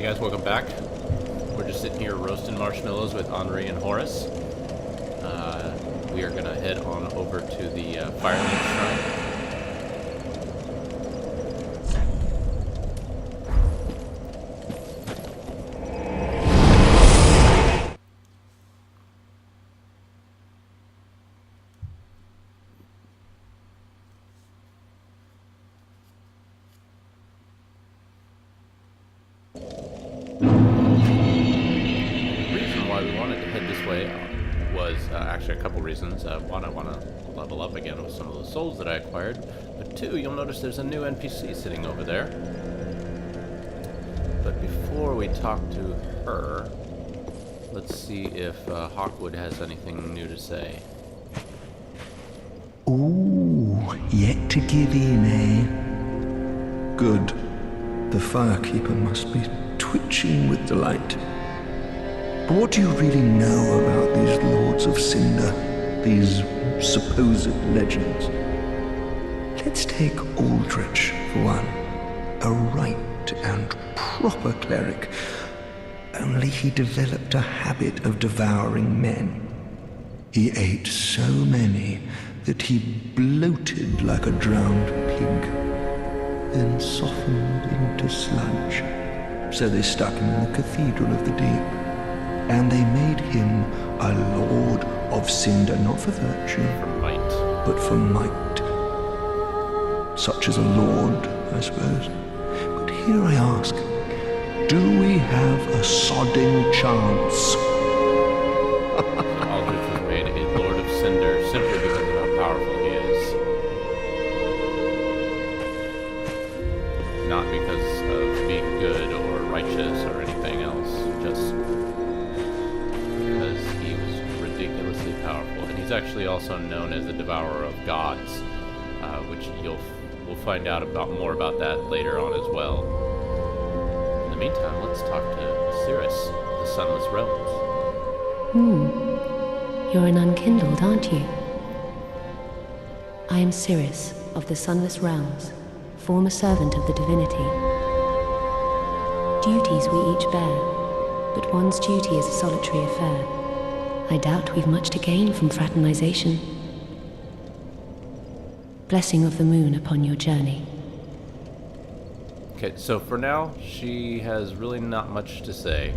guys, welcome back. We're just sitting here roasting marshmallows with Henri and Horace. We are going to head on over to the Firelink Shrine. Actually, a couple reasons. One, I want to level up again with some of the souls that I acquired. But two, you'll notice there's a new NPC sitting over there. But before we talk to her, let's see if Hawkwood has anything new to say. Ooh, yet to give in, eh? Good. The Firekeeper must be twitching with delight. But what do you really know about these Lords of Cinder, these supposed legends? Let's take Aldrich, for one. A right and proper cleric. Only he developed a habit of devouring men. He ate so many that he bloated like a drowned pig, then softened into sludge. So they stuck him in the Cathedral of the Deep. And they made him a Lord of Cinder, not for virtue, for might, but for might. Such as a lord, I suppose. But here I ask, do we have a sodding chance? Aldrich was made a Lord of Cinder simply because of how powerful he is. Not because of being good or righteous or anything else, just ridiculously powerful. And he's actually also known as the Devourer of Gods, which we'll find out more about that later on as well. In the meantime, let's talk to Cirrus, the Sunless Realms. You're an unkindled, aren't you? I am Cirrus of the Sunless Realms, former servant of the divinity. Duties we each bear, but one's duty is a solitary affair. I doubt we've much to gain from fraternization. Blessing of the moon upon your journey. Okay, so for now, she has really not much to say.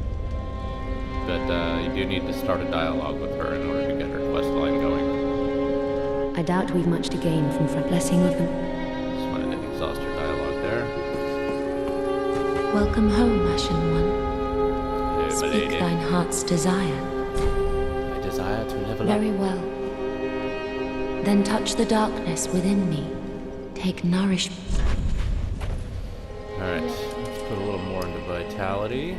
But you do need to start a dialogue with her in order to get her quest line going. I doubt we've much to gain from blessing of the... Just wanted to exhaust your dialogue there. Welcome home, Ashen One. Hey, Speak milady. thine heart's desire. Desire to level Very up. well. Then touch the darkness within me. Take nourishment. Alright, let's put a little more into vitality.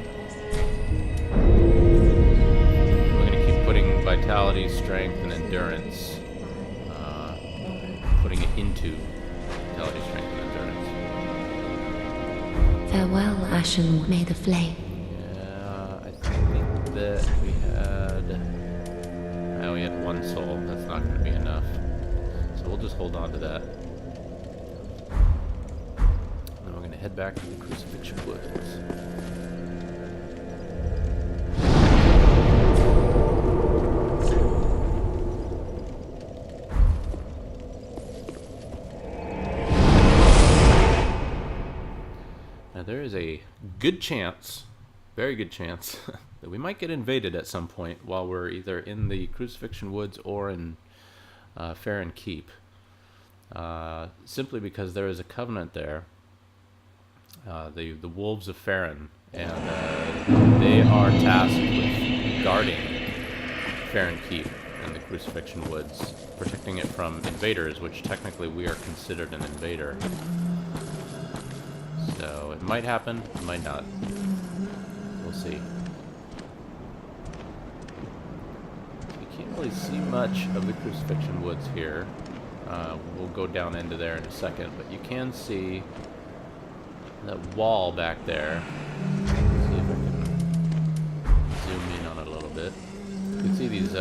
We're going to keep putting vitality, strength, and endurance. Putting it into vitality, strength, and endurance. Farewell, Ashen. May the flame. Yeah, I think that we had one soul. That's not going to be enough. So we'll just hold on to that. And then we're going to head back to the Crucifixion Woods. Now there is a good chance, very good chance, that we might get invaded at some point while we're either in the Crucifixion Woods or in Farron Keep. Simply because there is a covenant there, the Wolves of Farron, and they are tasked with guarding Farron Keep and the Crucifixion Woods, protecting it from invaders, which technically we are considered an invader. So it might happen, it might not. We'll see. Can't really see much of the Crucifixion Woods here. We'll go down into there in a second, but you can see that wall back there. Let's see if I can zoom in on it a little bit. You can see these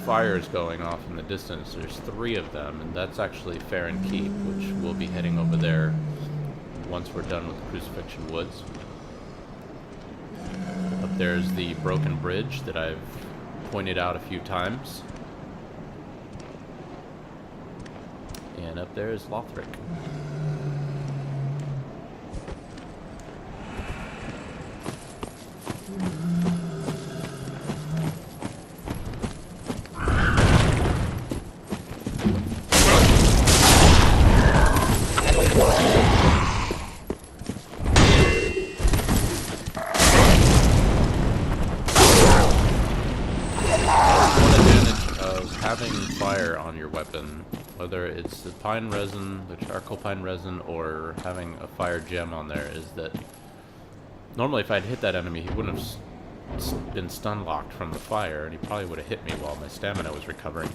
fires going off in the distance. There's 3 of them, and that's actually Farron Keep, which we'll be heading over there once we're done with the Crucifixion Woods. There's the broken bridge that I've pointed out a few times. And up there is Lothric. Having fire on your weapon, whether it's the pine resin, the charcoal pine resin, or having a fire gem on there, is that normally if I'd hit that enemy, he wouldn't have been stun locked from the fire, and he probably would have hit me while my stamina was recovering.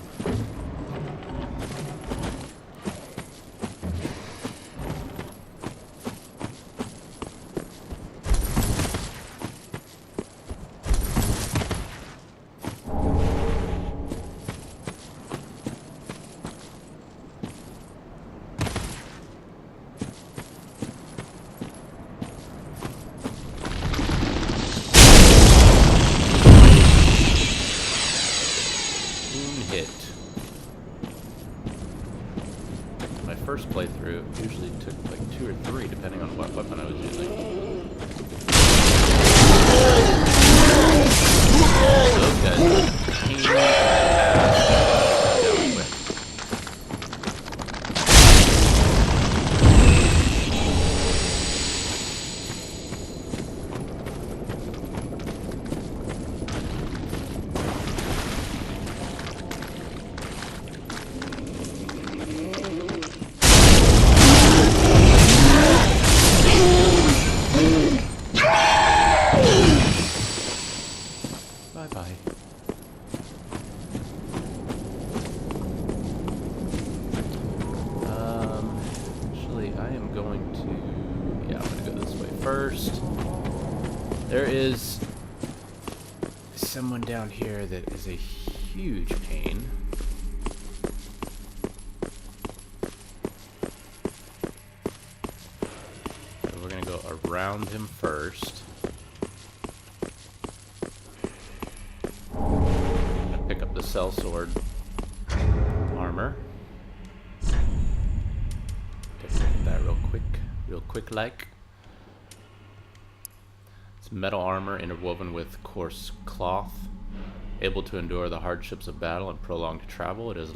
First playthrough usually took like 2 or 3 depending on what weapon I was using. Those guys are pain in the ass to deal with. Bye-bye. Actually, I am going to... Yeah, I'm going to go this way first. There is someone down here that is a huge pain. So we're going to go around him first. Sellsword armor. Take a look at that real quick like. It's metal armor interwoven with coarse cloth, able to endure the hardships of battle and prolonged travel. It is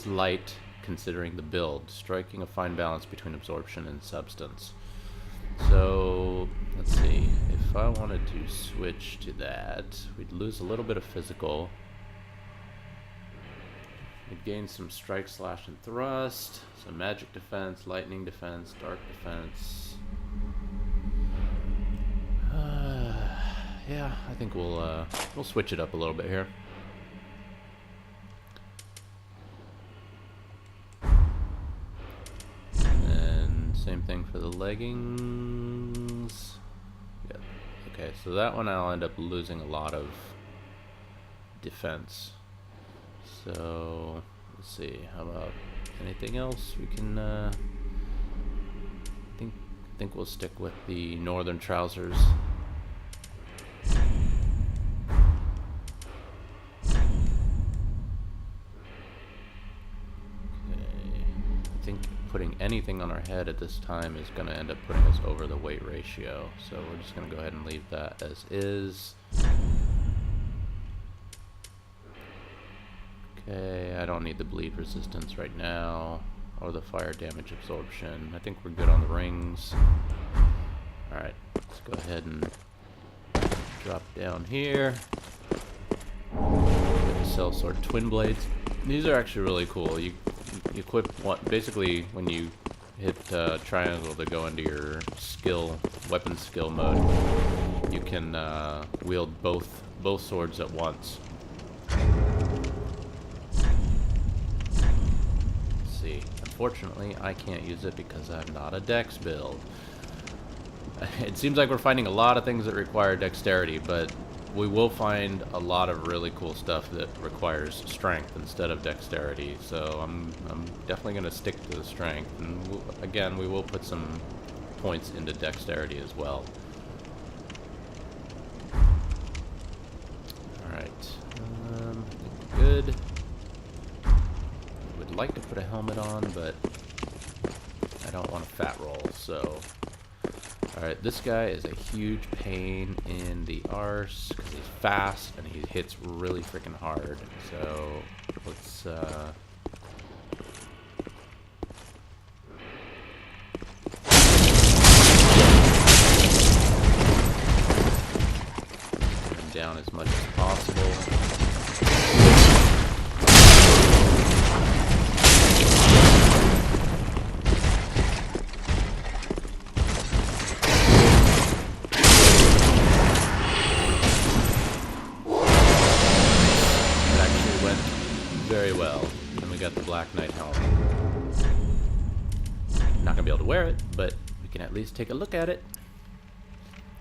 light considering the build, striking a fine balance between absorption and substance. So, let's see, if I wanted to switch to that, we'd lose a little bit of physical. We'd gain some strike, slash, and thrust, some magic defense, lightning defense, dark defense. Yeah, I think we'll switch it up a little bit here. Same thing for the leggings. Yeah. Okay, so that one I'll end up losing a lot of defense. So let's see. How about anything else we can? Think we'll stick with the northern trousers. Putting anything on our head at this time is going to end up putting us over the weight ratio, so we're just going to go ahead and leave that as is. Okay, I don't need the bleed resistance right now, or the fire damage absorption. I think we're good on the rings. Alright, let's go ahead and drop down here. Get the Sellsword Twin Blades. These are actually really cool. You equip basically when you hit triangle to go into your weapon skill mode. You can wield both swords at once. Let's see. Unfortunately, I can't use it because I'm not a dex build. It seems like we're finding a lot of things that require dexterity, but we will find a lot of really cool stuff that requires strength instead of dexterity. So I'm definitely going to stick to the strength, and again, we will put some points into dexterity as well. Alright. Good. Would like to put a helmet on, but I don't want a fat roll, so... Alright, this guy is a huge pain in the arse, because he's fast, and he hits really freaking hard. So, let's, down as much as possible. It actually went very well, and we got the Black Knight helmet. Not gonna be able to wear it, but we can at least take a look at it.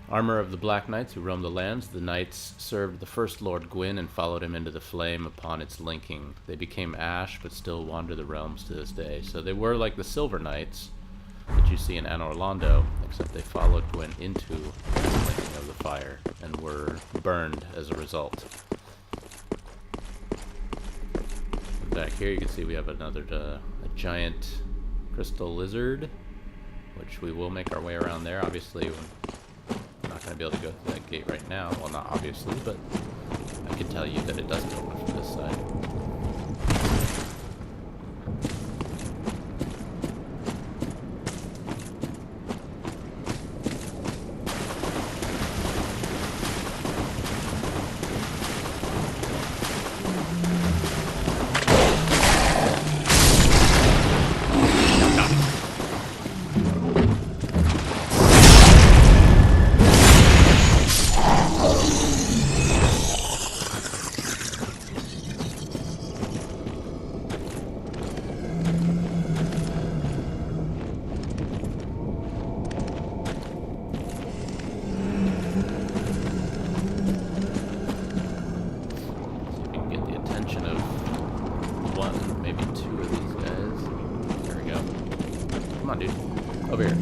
Armor of the Black Knights who roamed the lands. The knights served the first Lord Gwyn and followed him into the flame upon its linking. They became ash, but still wander the realms to this day. So they were like the Silver Knights that you see in Anor Londo, except they followed Gwyn into the linking of the fire and were burned as a result. And back here you can see we have another a giant crystal lizard, which we will make our way around there. Obviously, not going to be able to go through that gate right now. Well, not obviously, but I can tell you that it doesn't open from this side. Come on, dude. Over here.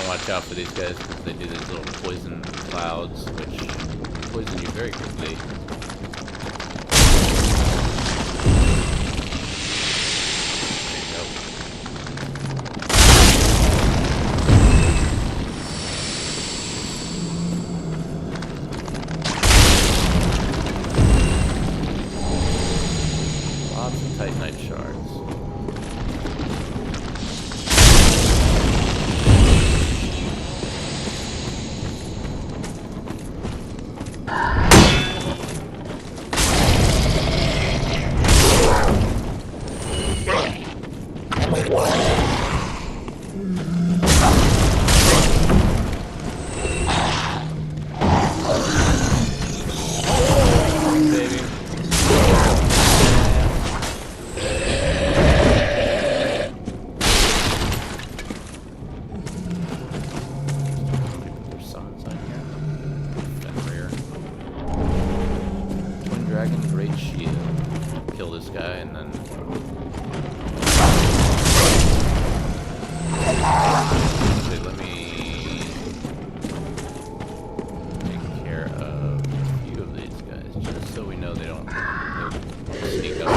Watch out for these guys because they do these little poison clouds, which poison you very quickly. Lots of Titanite shards. this guy, and then... Actually, let me take care of a few of these guys, just so we know they don't sneak up.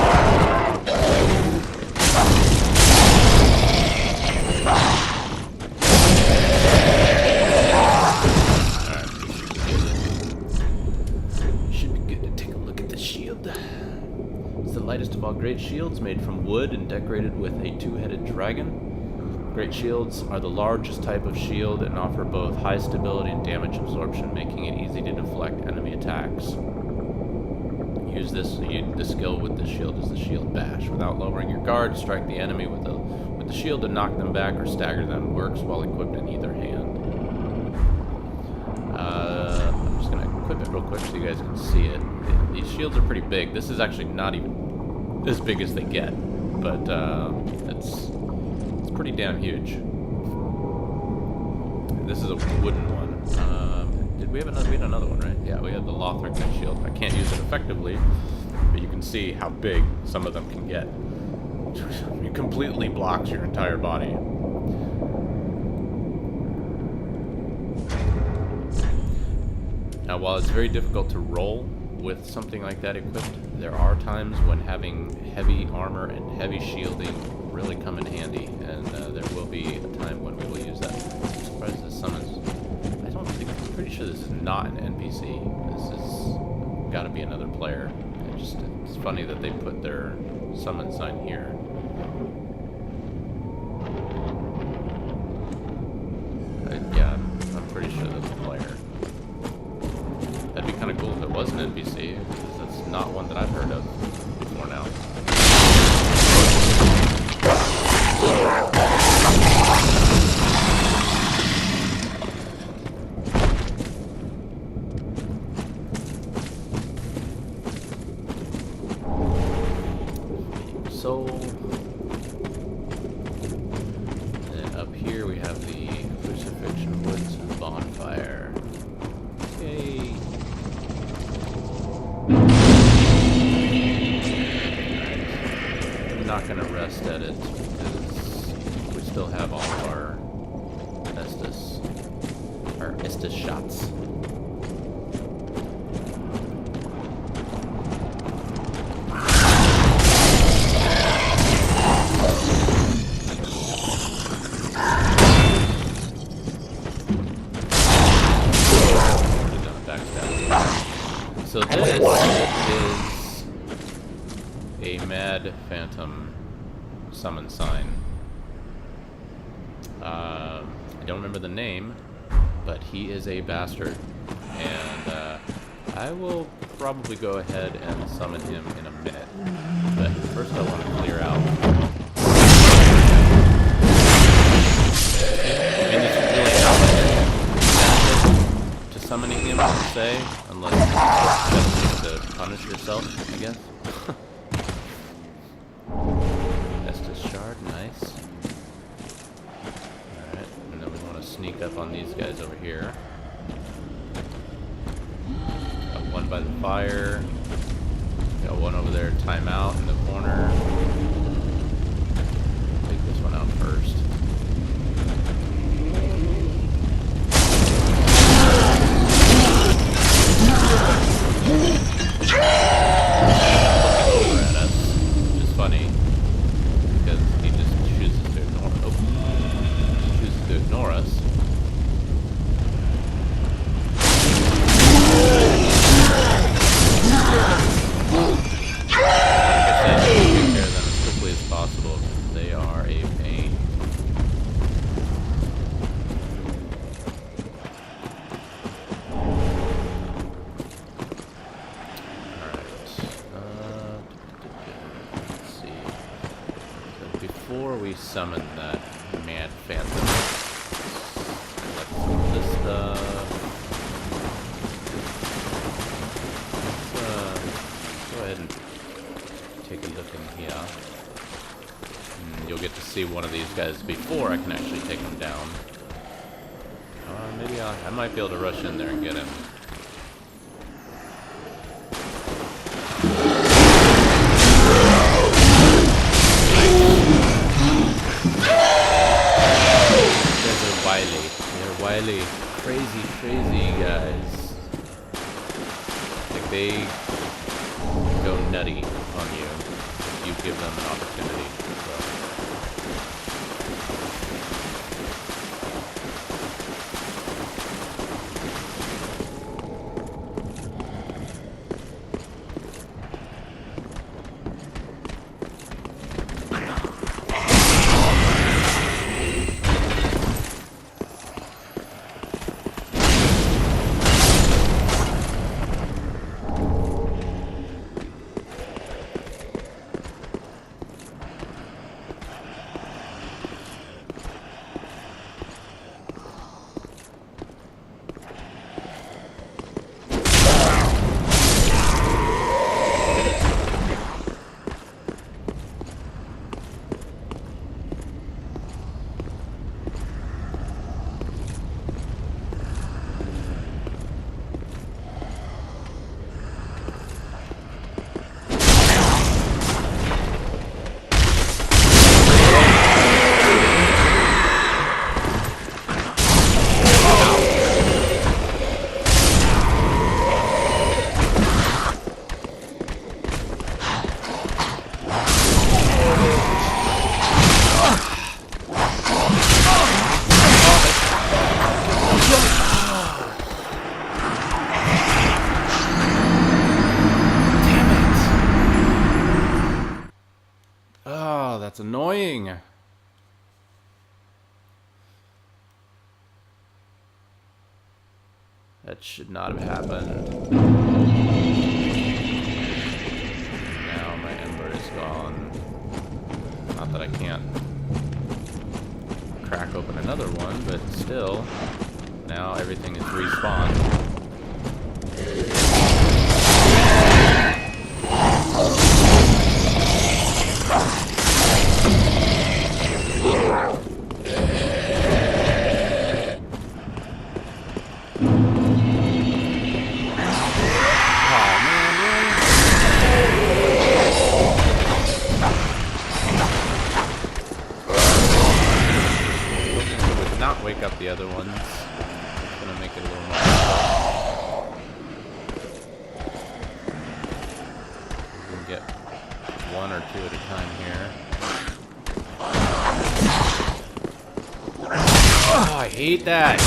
Lightest of all great shields, made from wood and decorated with a two-headed dragon. Great shields are the largest type of shield and offer both high stability and damage absorption, making it easy to deflect enemy attacks. The skill with this shield is the shield bash. Without lowering your guard, strike the enemy with the shield to knock them back or stagger them. Works while equipped in either hand. I'm just gonna equip it real quick so you guys can see it. These shields are pretty big. This is actually not even as big as they get, but it's pretty damn huge. This is a wooden one. We had another one, right? Yeah, we had the Lothric shield. I can't use it effectively, but you can see how big some of them can get. It completely blocks your entire body. Now, while it's very difficult to roll with something like that equipped, there are times when having heavy armor and heavy shielding really come in handy, and there will be a time when we will use that. I'm surprised this summons... I'm pretty sure this is not an NPC. This is gotta be another player. It's funny that they put their summon sign here. Yeah, I'm pretty sure that's a player. That'd be kind of cool if it was an NPC, because that's not one that I've heard of before now. So, and up here we have the Crucifixion Woods bonfire. Yay! I'm not gonna rest at it because we still have all of our Estus shots. So this is a Mad Phantom summon sign. I don't remember the name, but he is a bastard, and I will probably go ahead and summon him in a minute. But first I want to clear out. I mean, there's really not much benefit to summoning him, I would say, unless just to punish yourself, I guess. Estus shard, nice. Alright, and then we want to sneak up on these guys over here. Got one by the fire. Got one over there, timeout in the corner. Take this one out first. Which is funny because he just chooses to ignore us. Like I said, take care of them as quickly as possible because they are a pain. Before we summon that Mad Phantom, let's go ahead and take a look in here. And you'll get to see one of these guys before I can actually take him down. Maybe I might be able to rush in there and get him. they go nutty on you if you give them an opportunity. So. That's annoying. That should not have happened. Now my ember is gone. Not that I can't crack open another one, but still, now everything is respawned. Wake up the other ones. It's gonna make it a little more difficult. We can get one or two at a time here. Oh, I hate that!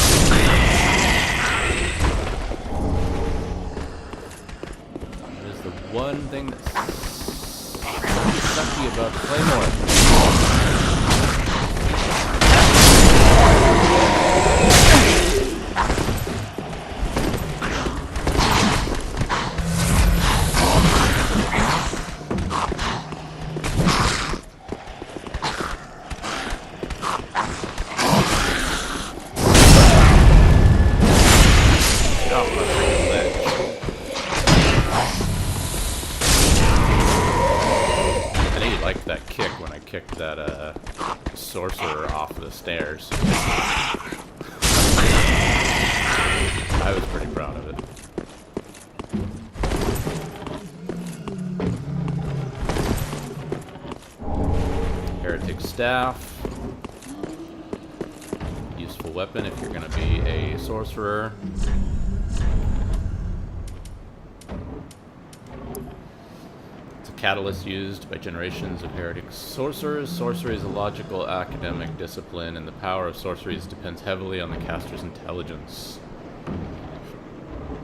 That is the one thing that's sucky about Claymore. Kicked that sorcerer off the stairs. I was pretty proud of it. Heretic staff. Useful weapon if you're going to be a sorcerer. Catalyst used by generations of heretic sorcerers. Sorcery is a logical academic discipline, and the power of sorceries depends heavily on the caster's intelligence.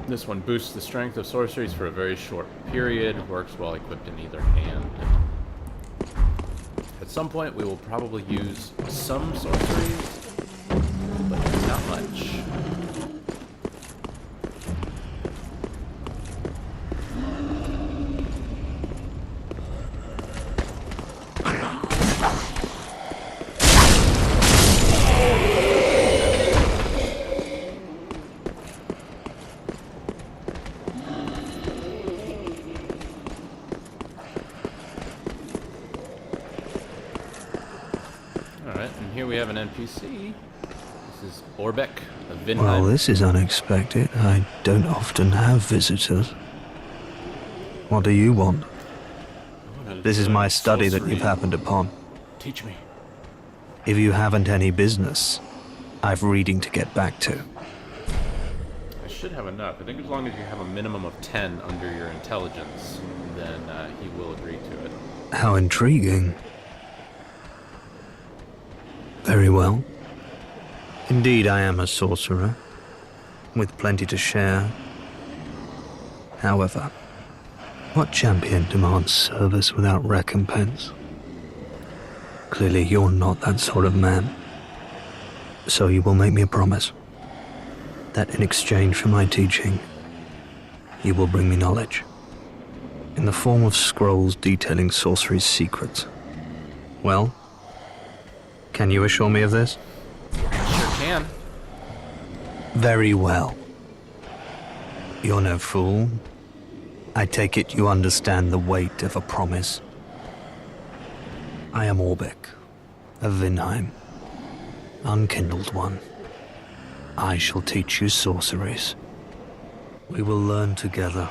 This one boosts the strength of sorceries for a very short period, works while equipped in either hand. At some point we will probably use some sorceries, but not much. Here we have an NPC. This is Orbeck of Vinheim. Well, this is unexpected. I don't often have visitors. What do you want? This is my study that you've happened upon. Teach me. If you haven't any business, I've reading to get back to. I should have enough. I think as long as you have a minimum of 10 under your intelligence, then he will agree to it. How intriguing. Very well. Indeed, I am a sorcerer, with plenty to share. However, what champion demands service without recompense? Clearly, you're not that sort of man. So you will make me a promise that in exchange for my teaching, you will bring me knowledge in the form of scrolls detailing sorcery's secrets. Well, can you assure me of this? Sure can. Very well. You're no fool. I take it you understand the weight of a promise. I am Orbeck, of Vinheim, unkindled one. I shall teach you sorceries. We will learn together.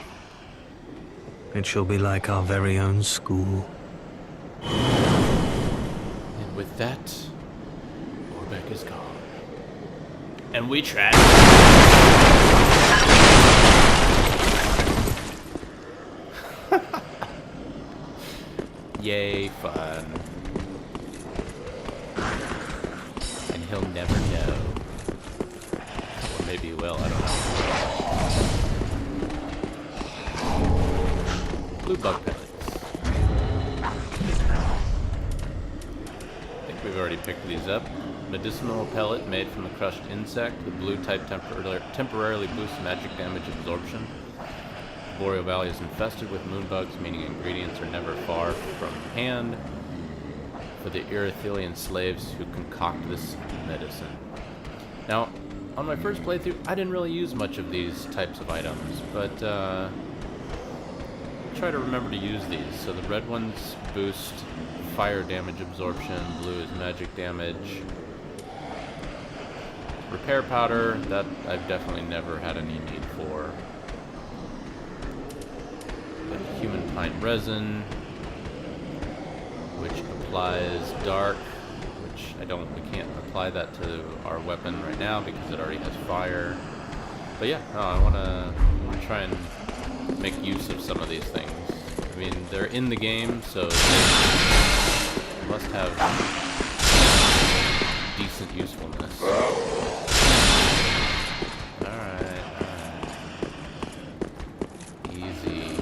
It shall be like our very own school. And with that, Orbeck is gone. And we track. Yay, fun. And he'll never know. Or maybe he will, I don't know. Blue bug pellets. I think we've already picked these up. Medicinal pellet made from the crushed insect. The blue type temporarily boosts magic damage absorption. Boreal Valley is infested with moonbugs, meaning ingredients are never far from hand for the Irithilian slaves who concoct this medicine. Now, on my first playthrough, I didn't really use much of these types of items, but try to remember to use these. So the red ones boost fire damage absorption, blue is magic damage. Repair powder, that I've definitely never had any need for. Human pine resin, which applies dark, which we can't apply that to our weapon right now because it already has fire. But yeah, no, I want to try and make use of some of these things. I mean, they're in the game, so they must have decent usefulness. Alright. Easy.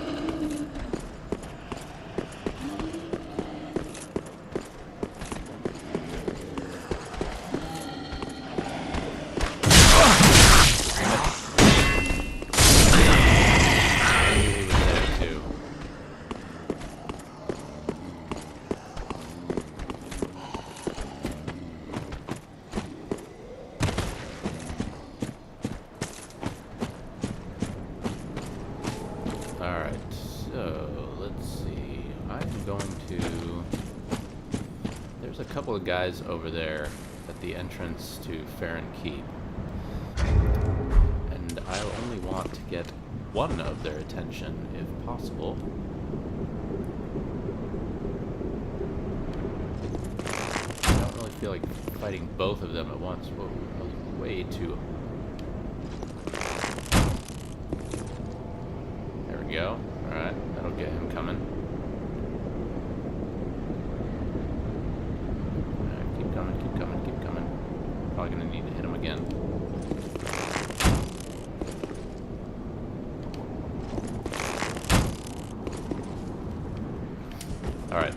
Alright, so let's see. I'm going to... There's a couple of guys over there at the entrance to Farron Keep. And I'll only want to get one of their attention, if possible. I don't really feel like fighting both of them at once. Whoa, that was way too... There we go. Alright, that'll get him coming. Alright, keep coming, keep coming, keep coming. Probably gonna need to hit him again. Alright.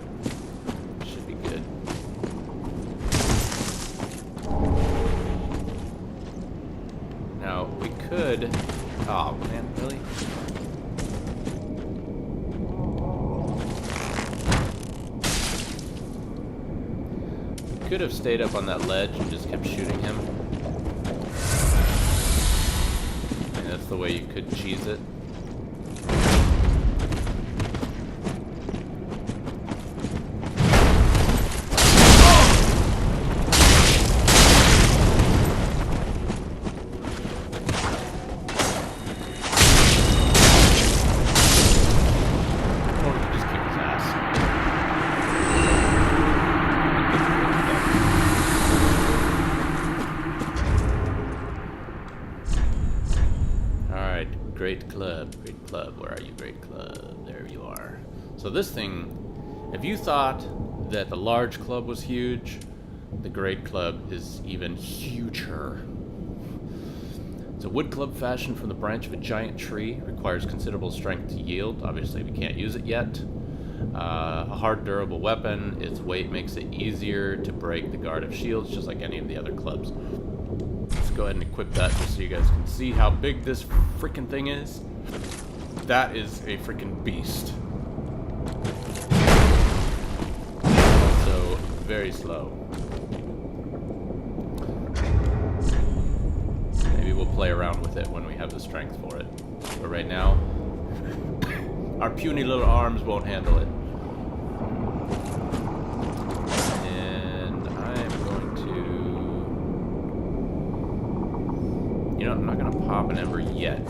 Should be good. Now, we could... Oh, man, really? Could have stayed up on that ledge and just kept shooting him. And that's the way you could cheese it. Or you could just kick his ass. Where are you, Great Club? There you are. So this thing, if you thought that the large club was huge, the Great Club is even huger. It's a wood club fashioned from the branch of a giant tree. Requires considerable strength to yield. Obviously, we can't use it yet. A hard, durable weapon. Its weight makes it easier to break the guard of shields, just like any of the other clubs. Let's go ahead and equip that just so you guys can see how big this freaking thing is. That is a freaking beast. Also, very slow. Maybe we'll play around with it when we have the strength for it. But right now, our puny little arms won't handle it. And I'm going to... You know, I'm not going to pop an ember yet.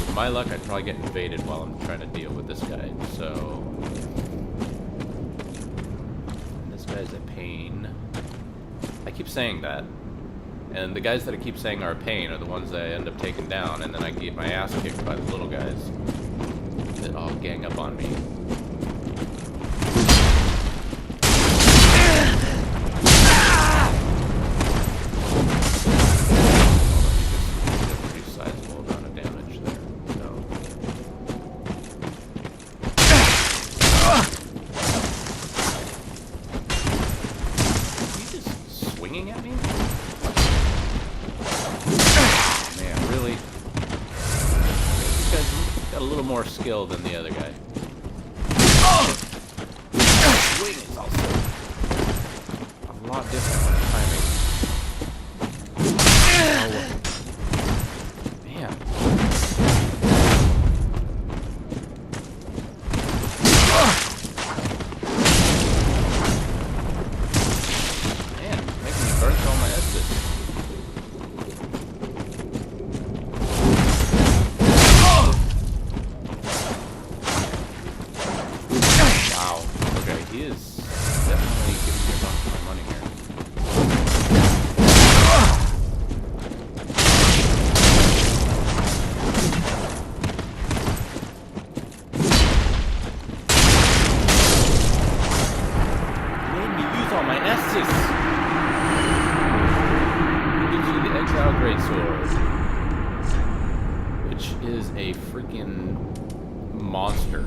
With my luck, I'd probably get invaded while I'm trying to deal with this guy. So... This guy's a pain. I keep saying that. And the guys that I keep saying are a pain are the ones that I end up taking down, and then I get my ass kicked by the little guys that all gang up on me. Pretty sizable amount of damage there. So. Is he just swinging at me? Man, really? This guy's got a little more skill than the other guy. Swing is also a lot different when timing. Oh, man. Man, making me burn through all my Estus. He is definitely giving me a bunch of my money here. Made me use all my Estus. It gives you the Exile Greatsword, which is a freaking monster.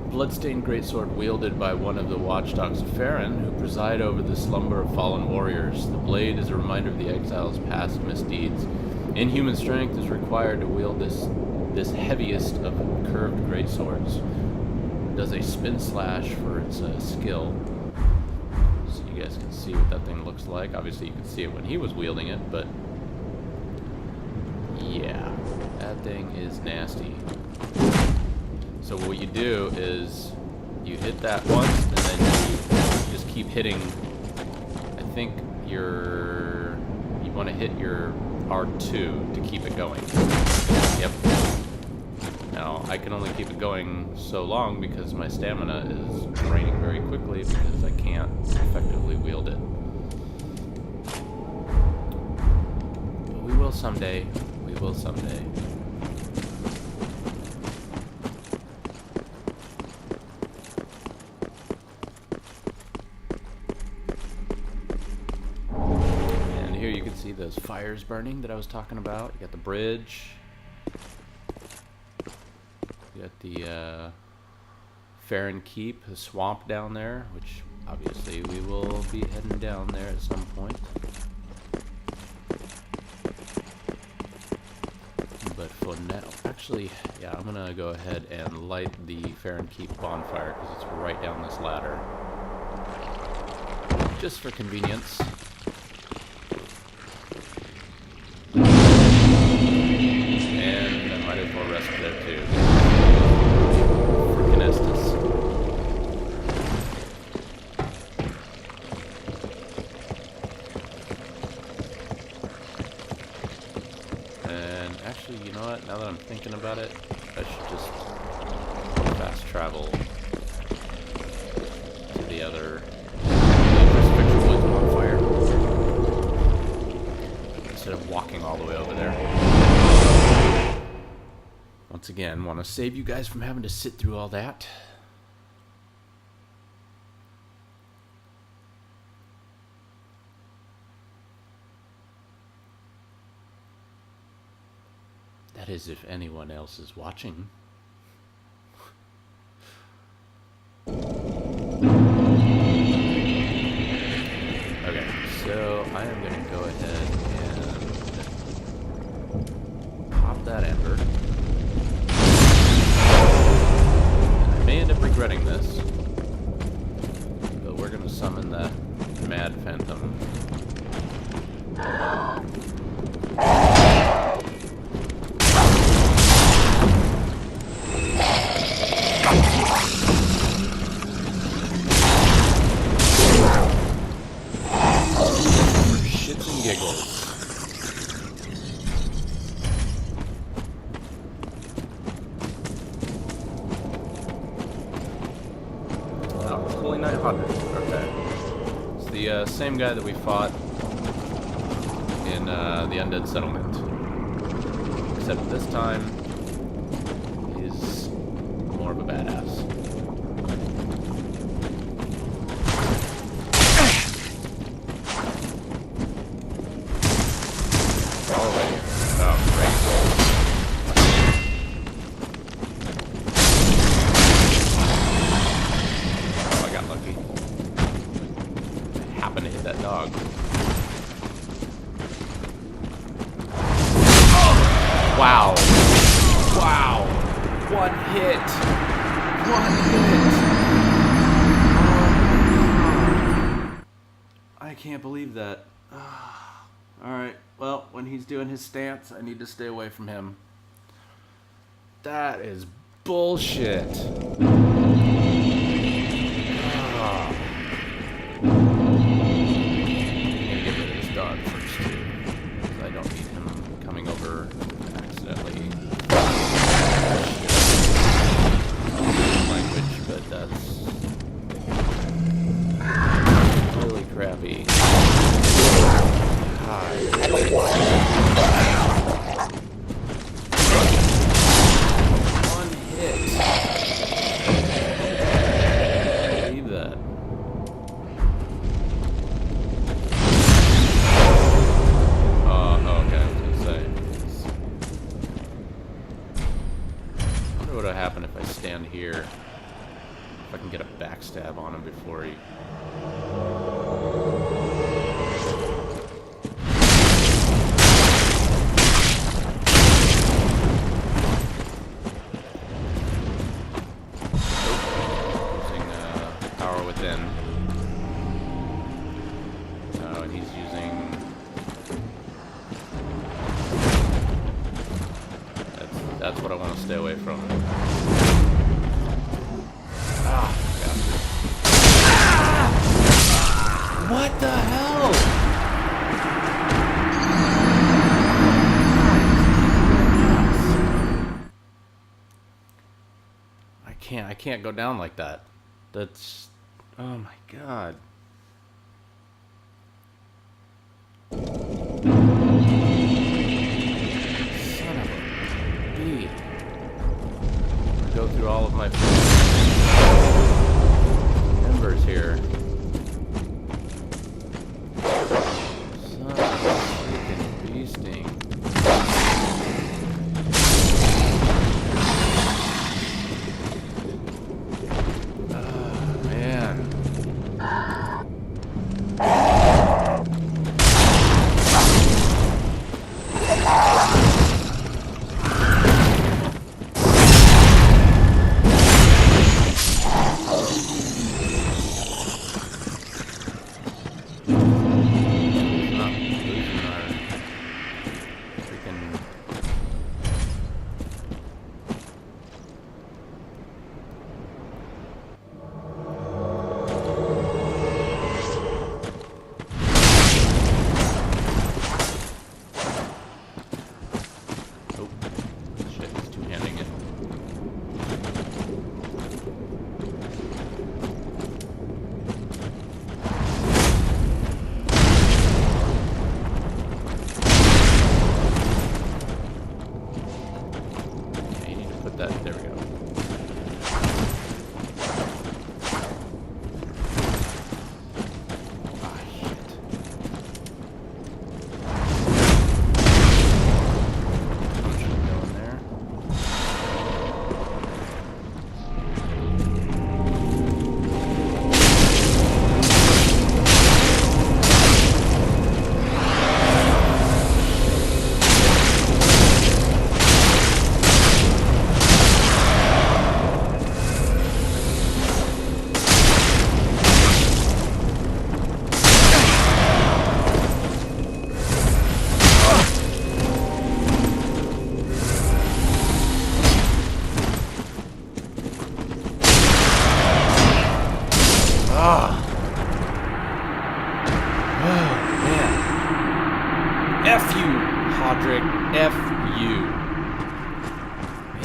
Bloodstained greatsword wielded by one of the watchdogs of Farron, who preside over the slumber of fallen warriors. The blade is a reminder of the exile's past misdeeds. Inhuman strength is required to wield this heaviest of curved greatswords. It does a spin slash for its skill. So you guys can see what that thing looks like. Obviously you can see it when he was wielding it, but yeah, that thing is nasty. So what you do is you hit that once, and then you just keep hitting. I think you want to hit your R2 to keep it going. Yep. Now I can only keep it going so long because my stamina is draining very quickly because I can't effectively wield it. But we will someday. We will someday. See those fires burning that I was talking about. You got the bridge. You got the Farron Keep, the swamp down there, which obviously we will be heading down there at some point. But for now, actually, yeah, I'm gonna go ahead and light the Farron Keep bonfire because it's right down this ladder. Just for convenience. Might as well rest there too. Freaking Estus. And actually, you know what? Now that I'm thinking about it, I should just fast travel to the other Crucifixion woods on fire instead of walking all the way over there. Once again, want to save you guys from having to sit through all that. That is, if anyone else is watching. Okay, so I am going to go ahead and pop that ember. And I may end up regretting this, but we're going to summon that mad phantom. Same guy that we fought in the Undead Settlement. Except this time, he's more of a badass. Oh, great. Oh, I got lucky. Happen to hit that dog. Wow. Wow. One hit. One hit. I can't believe that. Alright, well, when he's doing his stance, I need to stay away from him. That is bullshit. Dog first too, because I don't need him coming over accidentally. Language, but that's really crappy. One hit. Believe that. What would happen if I stand here? If I can get a backstab on him before he... Using power within. Oh, and he's using... That's what I want to stay away from. Ah, bastard. What the hell? I can't go down like that. That's... Oh my god. Go through all of my embers here. Son of a freaking beasting. Man.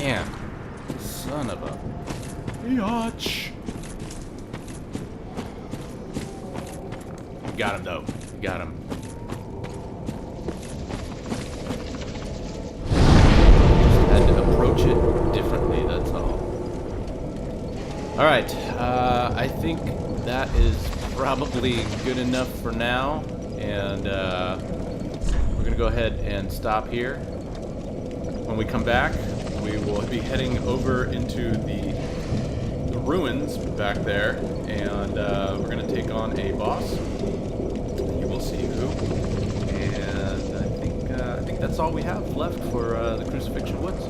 Man, son of a biatch. Got him though. Got him. Just had to approach it differently. That's all. All right. I think that is probably good enough for now, and we're gonna go ahead and stop here. When we come back, we will be heading over into the ruins back there, and we're gonna take on a boss. You will see who. And I think that's all we have left for the Crucifixion Woods.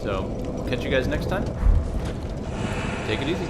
So, catch you guys next time. Take it easy.